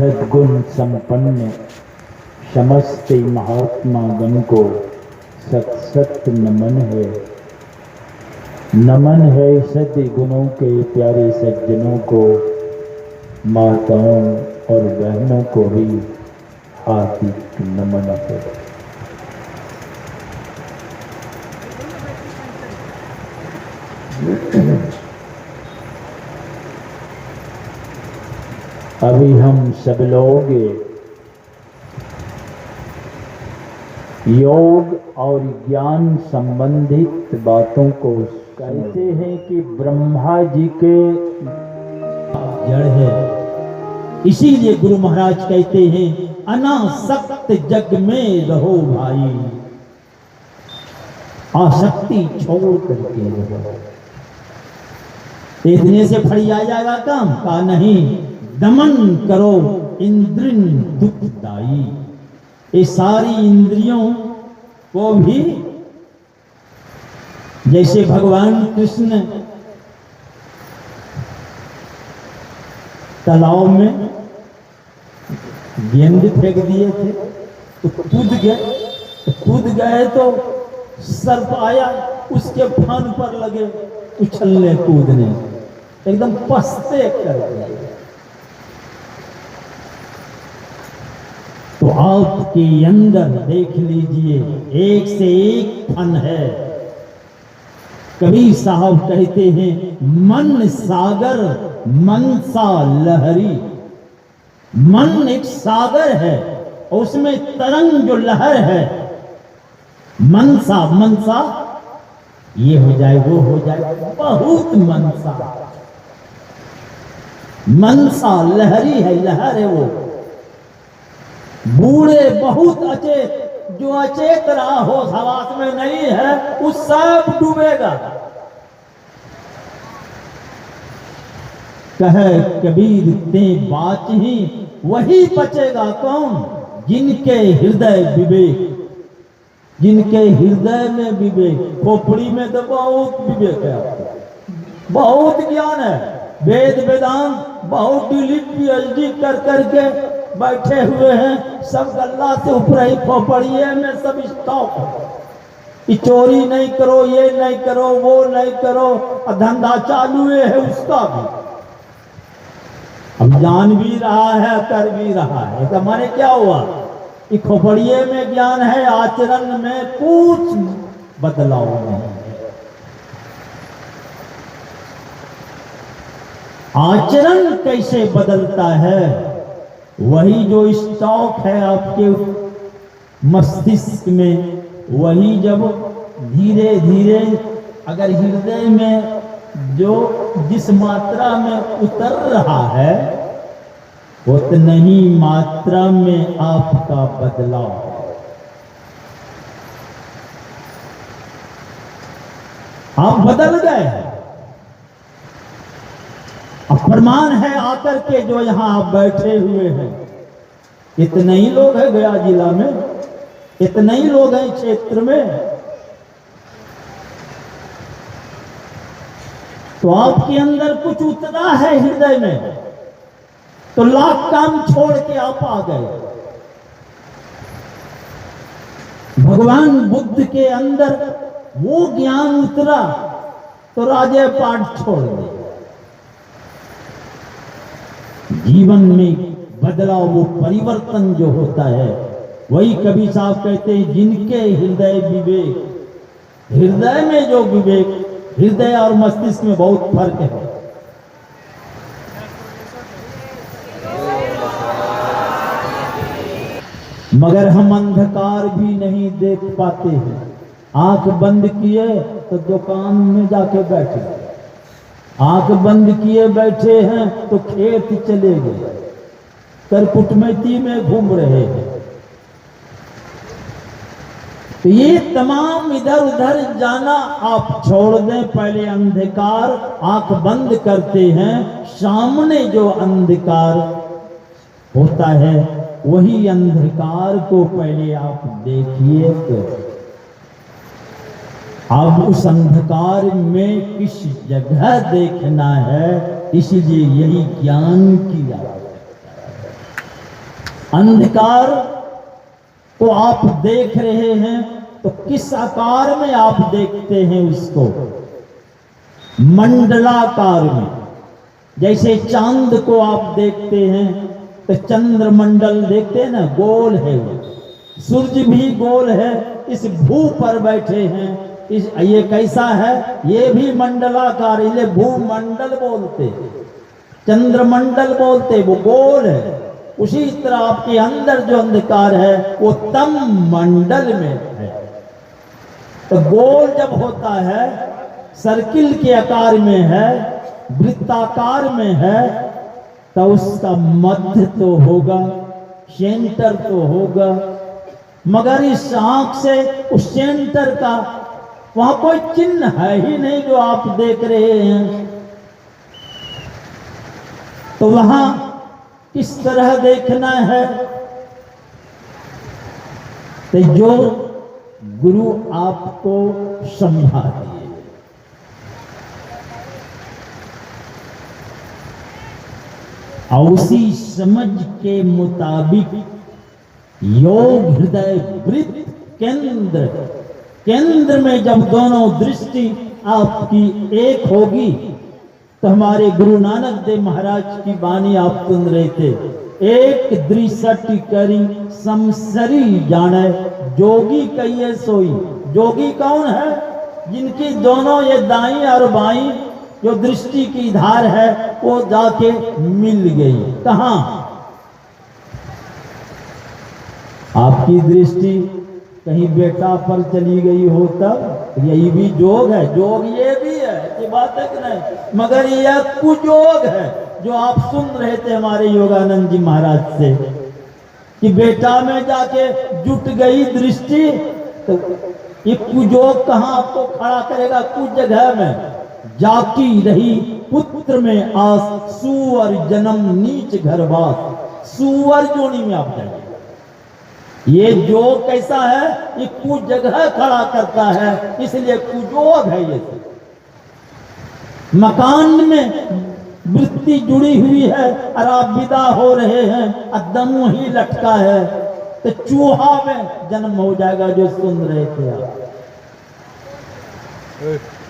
सद्गुण संपन्न समस्त महात्मा गण को सत सत नमन है। नमन है सत्य गुणों के प्यारे सज्जनों को, माताओं और बहनों को भी हार्दिक नमन है। अभी हम सब लोग योग और ज्ञान संबंधित बातों को कहते हैं कि ब्रह्मा जी के जड़ है। इसीलिए गुरु महाराज कहते हैं अनासक्त जग में रहो भाई, आसक्ति छोड़ करके रहो। इतने से फड़ी आ जाएगा काम का नहीं, दमन करो इंद्रिन दुखदाई। ये सारी इंद्रियों को भी जैसे भगवान कृष्ण तालाब में गेंद फेंक दिए थे तो कूद गए तो सर्प आया, उसके फान पर लगे उछलने कूदने, एकदम पस्ते कर दिए। तो आपके अंदर देख लीजिए एक से एक फन है। कबीर साहब कहते हैं मन सागर मनसा लहरी। मन एक सागर है और उसमें तरंग जो लहर है, मनसा मनसा ये हो जाए वो हो जाए, बहुत मनसा मनसा लहरी है, लहर है वो। बूढ़े बहुत अचेत, जो अचेत रहा हो हवास में नहीं है, उस सब डूबेगा। कहे कबीर ते बात ही वही बचेगा कौन, जिनके हृदय विवेक, जिनके हृदय में विवेक। खोपड़ी में तो बहुत विवेक है, बहुत ज्ञान है, वेद वेदांत बहुत डिलीट पीएचडी कर करके बैठे हुए हैं, सब गल्ला से ऊपर ही खोपड़िए में सब स्टॉक है। चोरी नहीं करो, ये नहीं करो, वो नहीं करो, धंधा चालू है उसका भी। हम जान भी रहा है, कर भी रहा है, तो माने क्या हुआ? खोपड़िए में ज्ञान है, आचरण में कुछ बदलाव नहीं। आचरण कैसे बदलता है? वही जो स्टॉक है आपके मस्तिष्क में, वही जब धीरे धीरे अगर हृदय में जो जिस मात्रा में उतर रहा है, उतनी ही मात्रा में आपका बदलाव है। आप बदल गए। प्रमाण है आकर के जो यहां आप बैठे हुए हैं, इतने ही लोग हैं गया जिला में, इतने ही लोग हैं क्षेत्र में, तो आपके अंदर कुछ उतरा है हृदय में, तो लाख काम छोड़ के आप आ गए। भगवान बुद्ध के अंदर वो ज्ञान उतरा तो राजे पाठ छोड़ दिए। जीवन में बदलाव, वो परिवर्तन जो होता है, वही कबीर साहब कहते हैं जिनके हृदय विवेक, हृदय में जो विवेक, हृदय और मस्तिष्क में बहुत फर्क है। मगर हम अंधकार भी नहीं देख पाते हैं। आंख बंद किए तो दुकान में जाके बैठे, आंख बंद किए बैठे हैं तो खेत चले गए, करकुटमैती में घूम रहे हैं। तो ये तमाम इधर उधर जाना आप छोड़ दें। पहले अंधकार आंख बंद करते हैं, सामने जो अंधकार होता है वही अंधकार को पहले आप देखिए। तो अब उस अंधकार में किस जगह देखना है, इसलिए यही ज्ञान की आवश्यकता है। अंधकार को आप देख रहे हैं तो किस आकार में आप देखते हैं उसको? मंडलाकार में। जैसे चांद को आप देखते हैं तो चंद्रमंडल देखते हैं ना, गोल है वो। सूर्य भी गोल है, इस भू पर बैठे हैं, इस ये कैसा है? ये भी मंडलाकार, इसे भूमंडल बोलते, चंद्रमंडल बोलते, वो गोल है। उसी तरह आपके अंदर जो अंधकार है वो तम मंडल में है। तो गोल जब होता है, सर्किल के आकार में है, वृत्ताकार में है, तो उसका मध्य तो होगा, सेंटर तो होगा, मगर इस आंख से उस सेंटर का वहां कोई चिन्ह है ही नहीं जो आप देख रहे हैं। तो वहां किस तरह देखना है? तो जो गुरु आपको समझा दिए, और उसी समझ के मुताबिक योग हृदय वृत्त केंद्र, केंद्र में जब दोनों दृष्टि आपकी एक होगी, तो हमारे गुरु नानक देव महाराज की वाणी आप सुन रहे थे, एक दृष्टि करी समसरी जाने जोगी कहिए सोई। जोगी कौन है? जिनकी दोनों ये दाई और बाई जो दृष्टि की धार है वो जाके मिल गई। कहां? आपकी दृष्टि कहीं बेटा पर चली गई हो तब, यही भी जोग है। जोग ये भी है, ये बात है कि नहीं? मगर यह कुजोग है जो आप सुन रहे थे हमारे योगानंद जी महाराज से, कि बेटा में जाके जुट गई दृष्टि। तो ये कुजोग कहां आपको खड़ा करेगा? कुछ जगह में जाकी रही पुत्र में आस, सुअर जन्म नीच घरवास। सुअर जोनी में आप जाइए। ये जोग कैसा है? ये कुछ जगह खड़ा करता है, इसलिए कुजोग है। ये मकान में वृत्ति जुड़ी हुई है और आप विदा हो रहे हैं, अदम ही लटका है, तो चूहा में जन्म हो जाएगा। जो सुन रहे थे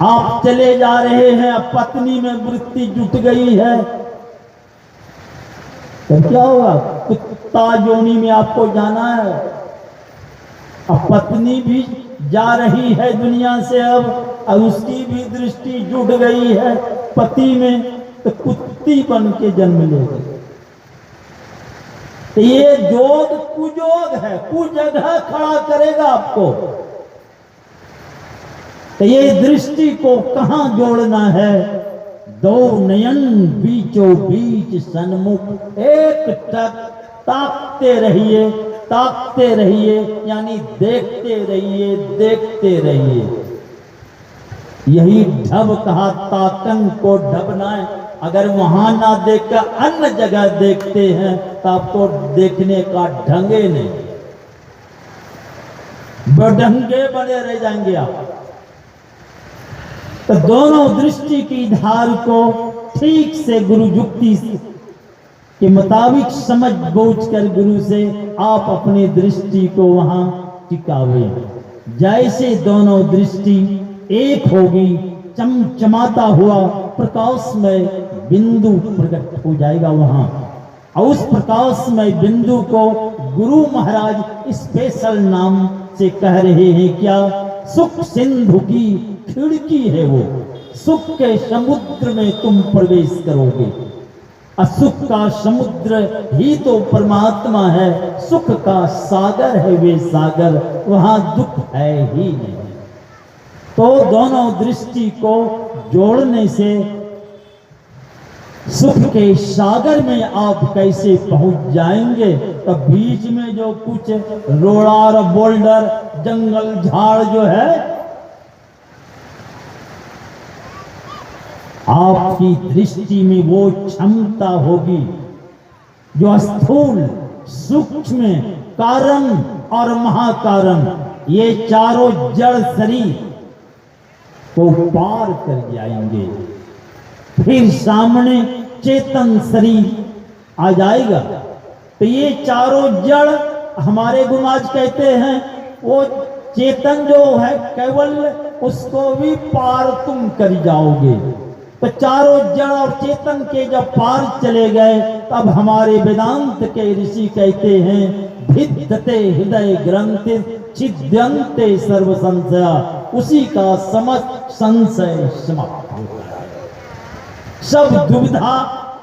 आप चले जा रहे हैं, अब पत्नी में वृत्ति जुट गई है, तो क्या होगा? कुत्ता योनि में आपको जाना है। अब पत्नी भी जा रही है दुनिया से अब, और उसकी भी दृष्टि जुट गई है पति में, तो कुत्ती बन के जन्म लेगी। तो ये जोग कुजोग है, कुछ जगह खड़ा करेगा आपको। तो ये दृष्टि को कहां जोड़ना है? दो नयन बीचों बीच सन्मुख एक टक, ताकते रहिए, ताकते रहिए, यानी देखते रहिए, देखते रहिए। यही ढब कहा, ताकन को ढबना है। अगर वहां ना देखकर अन्य जगह देखते हैं तो आपको देखने का ढंगे नहीं, बढंगे बने रह जाएंगे आप। तो दोनों दृष्टि की धार को ठीक से गुरु युक्ति के मुताबिक समझ बूझ कर गुरु से आप अपनी दृष्टि को वहां टिकावे। जैसे दोनों दृष्टि एक होगी, चमचमाता हुआ प्रकाशमय बिंदु प्रकट हो जाएगा वहां। और उस प्रकाशमय बिंदु को गुरु महाराज स्पेशल नाम से कह रहे हैं क्या? सुख सिंधु की खिड़की है वो। सुख के समुद्र में तुम प्रवेश करोगे। असुख का समुद्र ही तो परमात्मा है, सुख का सागर है वे सागर, वहां दुख है ही नहीं। तो दोनों दृष्टि को जोड़ने से सुख के सागर में आप कैसे पहुंच जाएंगे? तो बीच में जो कुछ रोड़ा और बोल्डर, जंगल झाड़ जो है, आपकी दृष्टि में वो क्षमता होगी जो स्थूल, सूक्ष्म, कारण और महाकारण, ये चारों जड़ शरीर को पार कर जाएंगे। फिर सामने चेतन शरीर आ जाएगा। तो ये चारों जड़ हमारे गुरु महाराज कहते हैं, वो चेतन जो है केवल उसको भी पार तुम कर जाओगे। तो चारों जड़ और चेतन के जब पार चले गए, तब हमारे वेदांत के ऋषि कहते हैं, भिद्यते हृदय ग्रंथि छिद्यन्ते सर्व संशया, उसी का समस्त संशय समाप्त होता है। सब दुविधा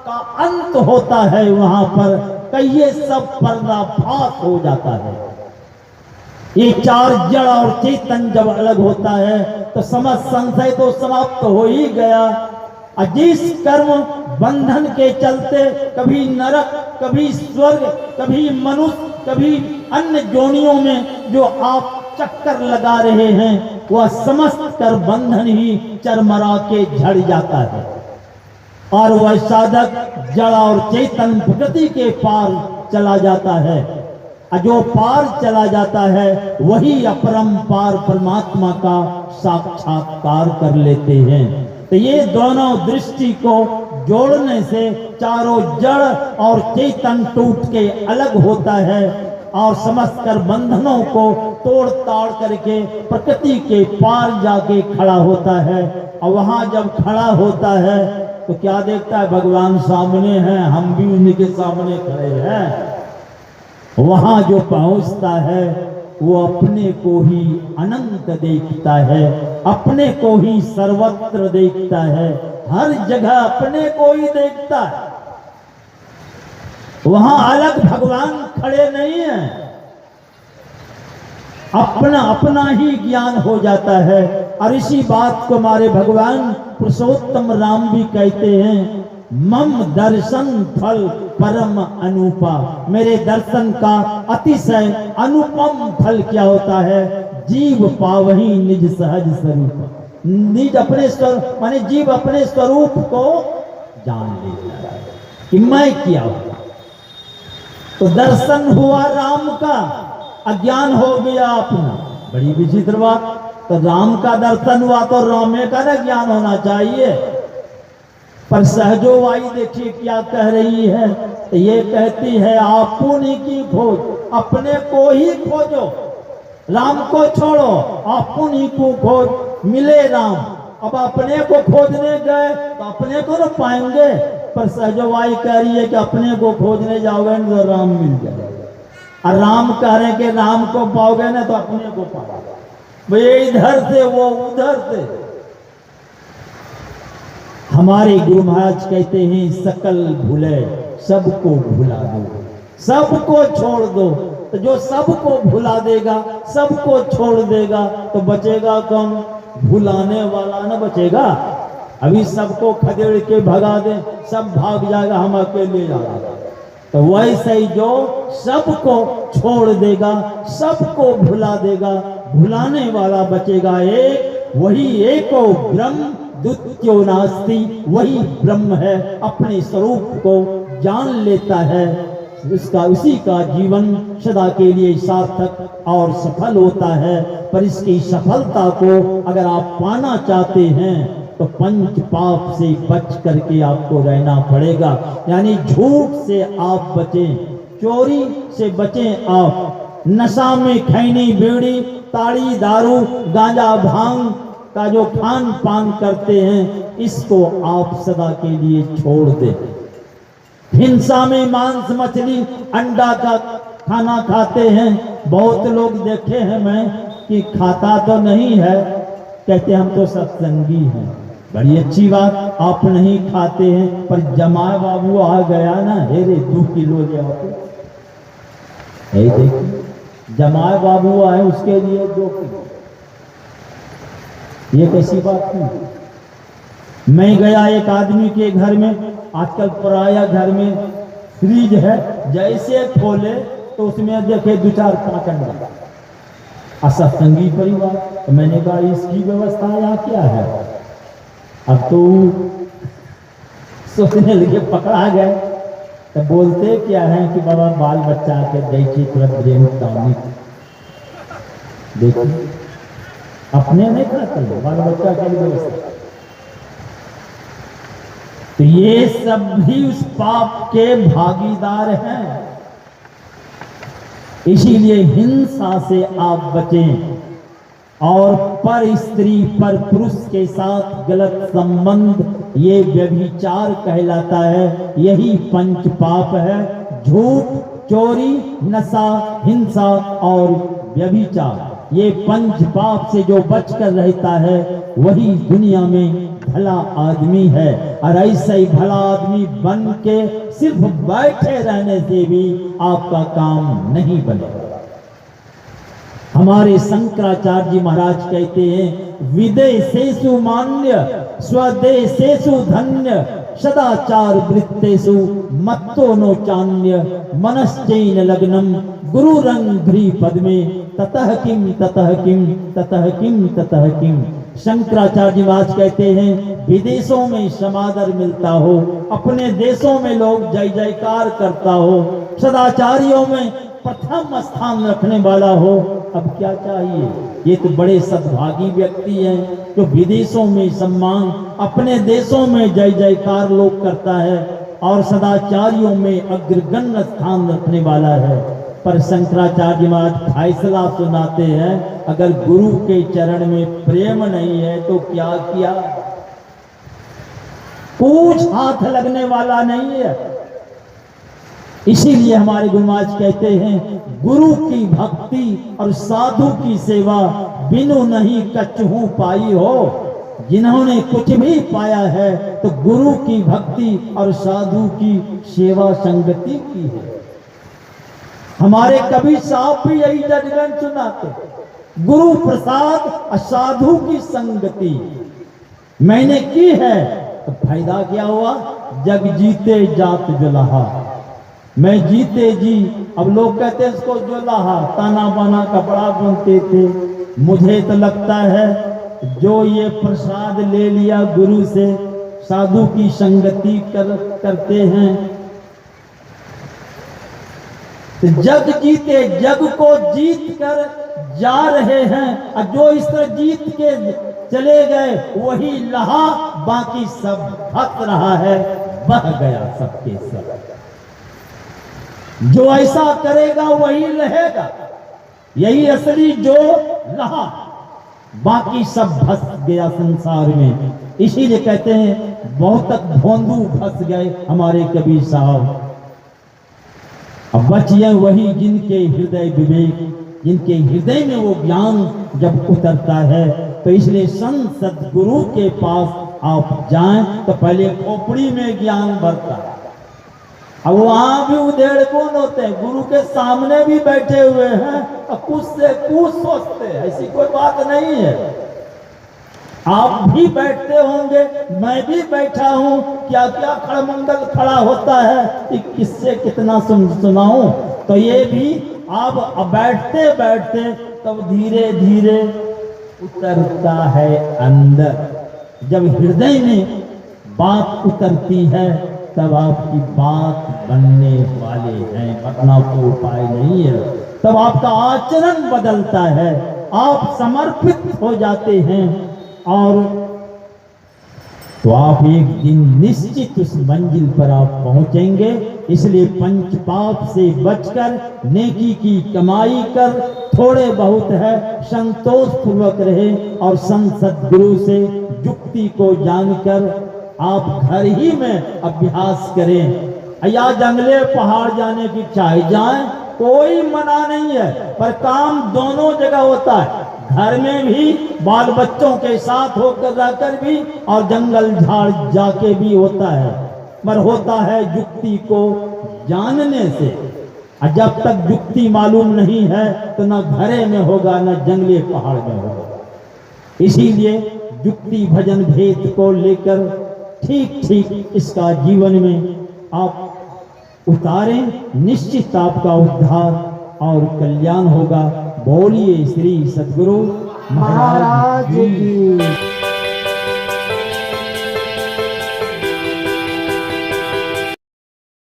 का अंत होता है वहां पर, कहिए सब पर्दाफाश हो जाता है। ये चार जड़ और चेतन जब अलग होता है तो समस्त संशय तो समाप्त हो ही गया। जिस कर्म बंधन के चलते कभी नरक, कभी स्वर्ग, कभी मनुष्य, कभी अन्य जोनियों में जो आप चक्कर लगा रहे हैं, वह समस्त कर बंधन ही चरमरा के झड़ जाता है। और वह साधक जड़ और चेतन प्रकृति के पार चला जाता है। जो पार चला जाता है वही अपरंपार परमात्मा का साक्षात्कार कर लेते हैं। तो ये दोनों दृष्टि को जोड़ने से चारों जड़ और चेतन टूट के अलग होता है और समस्त कर बंधनों को तोड़ ताड़ करके प्रकृति के पार जाके खड़ा होता है। और वहां जब खड़ा होता है तो क्या देखता है, भगवान सामने हैं, हम भी उन्हीं के सामने खड़े हैं। वहां जो पहुंचता है वो अपने को ही अनंत देखता है, अपने को ही सर्वत्र देखता है, हर जगह अपने को ही देखता है। वहां अलग भगवान खड़े नहीं हैं, अपना अपना ही ज्ञान हो जाता है। और इसी बात को हमारे भगवान पुरुषोत्तम राम भी कहते हैं, मम दर्शन फल परम अनुपा, मेरे दर्शन का अतिशय अनुपम फल क्या होता है, जीव पावही निज सहज स्वरूप। निज अपने स्वरूप माने जीव अपने स्वरूप को जान लेता है कि मैं क्या हूं। तो दर्शन हुआ राम का, अज्ञान हो गया अपना। बड़ी विचित्र बात। तो राम का दर्शन हुआ तो रामे का ना ज्ञान होना चाहिए। पर सहजोवाई देखिए क्या कह रही है, तो ये कहती है आपुनी की खोज, अपने को ही खोजो, राम को छोड़ो, आपुनी को खोज मिले राम। अब अपने को खोजने गए तो अपने को न पाएंगे, पर सहजोवाई कह रही है कि अपने को खोजने जाओगे तो राम मिल जाएगा। और राम कह रहे हैं कि राम को पाओगे ना तो अपने को पाओगे। भाई इधर से वो उधर से। हमारे गुरु महाराज कहते हैं सकल भूले सबको भुला दो, सबको छोड़ दो। तो जो सबको भुला देगा, सबको छोड़ देगा, तो बचेगा कौन? भुलाने वाला ना बचेगा। अभी सबको खदेड़ के भगा दे, सब भाग जाएगा, हम अकेले जाएगा। तो वैसे ही जो सबको छोड़ देगा, सबको भुला देगा, भुलाने वाला बचेगा एक, वही एको ब्रह्म द्वितीयो नास्ति, वही ब्रह्म है, अपने स्वरूप को जान लेता है। इसका उसी का जीवन सदा के लिए सार्थक और सफल होता है। पर इसकी सफलता को अगर आप पाना चाहते हैं तो पंच पाप से बच करके आपको रहना पड़ेगा। यानी झूठ से आप बचें, चोरी से बचें, आप नशा में खैनी बीड़ी ताड़ी दारू गांजा भांग का जो खान पान करते हैं, इसको आप सदा के लिए छोड़ दें। हिंसा में मांस मछली अंडा का खाना खाते हैं, बहुत लोग देखे हैं मैं कि खाता तो नहीं है, कहते हम तो सत्संगी हैं। बड़ी अच्छी बात, आप नहीं खाते हैं, पर जमाए बाबू आ गया ना, हेरे 2 किलो ले आओ। देखिए जमाए बाबू आए, उसके लिए 2 किलो। ये कैसी बात थी? मैं गया एक आदमी के घर में, आजकल प्राय घर में फ्रिज है, जैसे खोले तो उसमें देखे 2-4-5 अंडा। असत्संगी परिवार, तो मैंने कहा इसकी व्यवस्था या क्या है? अब तो सोचने लगे, पकड़ा गए। तो बोलते क्या है कि बाबा बाल बच्चा के देखिए तुरंत ब्रेन टॉनिक, देखिए अपने नहीं खाते, बाल बच्चा के लिए व्यवस्था। तो ये सब भी उस पाप के भागीदार हैं। इसीलिए हिंसा से आप बचें और पर स्त्री पर पुरुष के साथ गलत संबंध ये व्यभिचार कहलाता है। यही पंच पाप है, झूठ, चोरी, नशा, हिंसा और व्यभिचार। ये पंच पाप से जो बचकर रहता है वही दुनिया में भला आदमी है। और ऐसा ही भला आदमी बन के सिर्फ बैठे रहने से भी आपका काम नहीं बनेगा। हमारे शंकराचार्य जी महाराज कहते हैं, विदेशेषु मान्य स्वदेशेषु धन्य सदाचार वृत्तेषु मत्तो नो चान्य मनश्चैन लग्नम गुरु रंग पद्मे ततः किम ततः किम ततः किम ततः किम। शंकराचार्य महाराज कहते हैं, विदेशों में समादर मिलता हो, अपने देशों में लोग जय जयकार करता हो, सदाचारियों में प्रथम स्थान रखने वाला हो, अब क्या चाहिए। ये तो बड़े सद्भागी व्यक्ति हैं जो विदेशों में सम्मान, अपने देशों में जय जयकार लोग करता है और सदाचारियों में अग्रगण्य स्थान रखने वाला है। पर शंकराचार्य महाराज फैसला सुनाते हैं, अगर गुरु के चरण में प्रेम नहीं है तो क्या किया। कुछ हाथ लगने वाला नहीं है। इसीलिए हमारे गुरु महाराज कहते हैं, गुरु की भक्ति और साधु की सेवा बिनु नहीं कछहु पाई हो। जिन्होंने कुछ भी पाया है तो गुरु की भक्ति और साधु की सेवा संगति की है। हमारे कबीर साहब भी यही जजमेंट सुनाते, गुरु प्रसाद और साधु की संगति मैंने की है तो फायदा क्या हुआ। जग जीते जात जुलाहा, मैं जीते जी। अब लोग कहते हैं इसको जुलाहा, ताना बाना कपड़ा बुनते थे। मुझे तो लगता है जो ये प्रसाद ले लिया गुरु से, साधु की संगति करते हैं तो जग जीते, जग को जीत कर जा रहे हैं। और जो इस तरह जीत के चले गए वही लहा, बाकी सब हट रहा है, बह गया सबके सब। जो ऐसा करेगा वही रहेगा, यही असली जो रहा, बाकी सब फंस गया संसार में। इसीलिए कहते हैं बहुत तक भोंदू फंस गए हमारे कबीर साहब। अब बचिए वही जिनके हृदय विवेक, जिनके हृदय में वो ज्ञान जब उतरता है। तो इसलिए संत सदगुरु के पास आप जाएं तो पहले खोपड़ी में ज्ञान भरता है। अब वहां भी उधेड़ कौन होते हैं, गुरु के सामने भी बैठे हुए हैं और कुछ से कुछ सोचते हैं, ऐसी कोई बात नहीं है। आप भी बैठते होंगे, मैं भी बैठा हूं, क्या क्या खड़मंगल खड़ा होता है कि किससे कितना सुनाऊं। तो ये भी आप बैठते बैठते तब धीरे धीरे उतरता है अंदर। जब हृदय में बात उतरती है तब आपकी बात बनने वाले हैं, वरना तो उपाय नहीं है। तब आपका आचरण बदलता है, आप समर्पित हो जाते हैं और तो आप एक दिन निश्चित उस मंजिल पर आप पहुंचेंगे। इसलिए पंच पाप से बचकर नेकी की कमाई कर, थोड़े बहुत है संतोष पूर्वक रहे और संत सद्गुरु से युक्ति को जानकर आप घर ही में अभ्यास करें। या जंगले पहाड़ जाने की चाहे जाएं, कोई मना नहीं है, पर काम दोनों जगह होता है। घर में भी बाल बच्चों के साथ होकर रहकर भी और जंगल झाड़ जाके भी होता है, पर होता है युक्ति को जानने से। और जब तक युक्ति मालूम नहीं है तो न घरे में होगा न जंगले पहाड़ में होगा। इसीलिए युक्ति भजन भेद को लेकर ठीक ठीक इसका जीवन में आप उतारें, निश्चित आपका उद्धार और कल्याण होगा। बोलिए श्री सद्गुरु महाराज की।